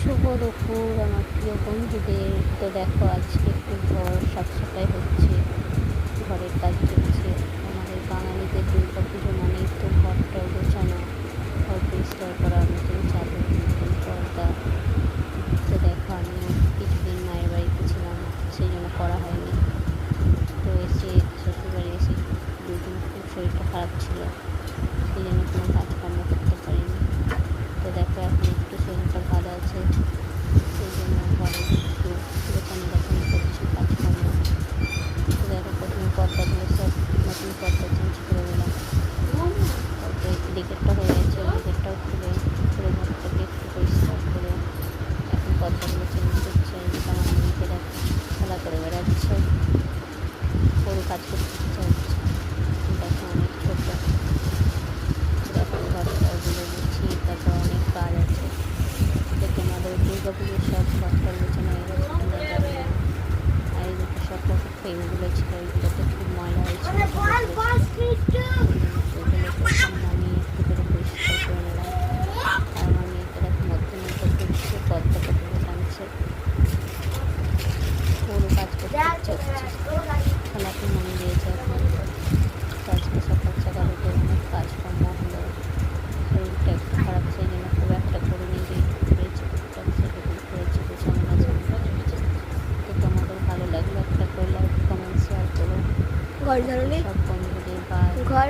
শুভ দুপুর আমার প্রিয় বন্ধুদের। তো দেখো আজকে একটু ঘর সাফসাফাই হচ্ছে, ঘরের কাজ চলছে। আমাদের বাঙালিদের দুর্গা পুজো মানেই তো ঘরটা গোছানো, ঘর পরিষ্কার করা, নতুন চাদর, নতুন পর্দা। তো দেখো আমি কিছুদিন মায়ের বাড়িতে ছিলাম, সেই জন্য করা হয়নি। তো এসে শ্বশুরবাড়ি এসে 2 দিন খুব শরীরটা খারাপ ছিল, সেই জন্য কোনো কাজকর্ম করতে পারিনি। তো দেখো এখন একটু শরীরটা ভালো আছে, সেই জন্য ঘরে একটু গোছানো গাছানো করছি, কাজকর্ম। তো দেখো প্রথমে পর্দাগুলো সব নতুন পর্দা চেঞ্জ করে দিলাম। তারপরে এদিকেরটা হয়ে গেছে, ওদিকেরটাও খুলে পুরো ঘরটাকে একটু পরিষ্কার করে এখন পর্দাগুলো চেঞ্জ করছে। এদিকে আমার মেয়েকে দেখো খেলা করে বেড়াচ্ছে, ওরও কাজ করতে ইচ্ছা হচ্ছে। দেখো অনেক ছোট, এখন ঘরটা ওগুলো গুছিয়ে তারপর অনেক কাজ আছে। তো তোমাদের দুর্গা পুজোর সব ঘরটা গোছানো হয়ে গেছে, তোমরা জানো। আর এদিকে সব ফটো ফ্রেমগুলো ছিল, ওইগুলোতে খুব ময়লা হয়েছিল, সেগুলোকে সব নামিয়ে একটু করে পরিষ্কার করে নিলাম। আর আমার মেয়েকে দেখো মধ্যে করছে, পর্দা পর্দা টানছে, পুরো কাজ করতে ইচ্ছা হচ্ছে, খেলাতে মনে দিয়েছে এখন। তো আজকে সকাল সকাল উঠে অনেক কাজকর্ম হলো। শরীরটা একটু খারাপ, সেই জন্য খুব একটা করিনি, যেটুকু করেছি টুকটাক সেটুকু করেছি, গোছানো গাছানো। তো তোমাদের ভালো লাগলে একটা করে লাইক কমেন্ট শেয়ার করো। ঘর ধরলে সব বন্ধুদের বাই। ঘর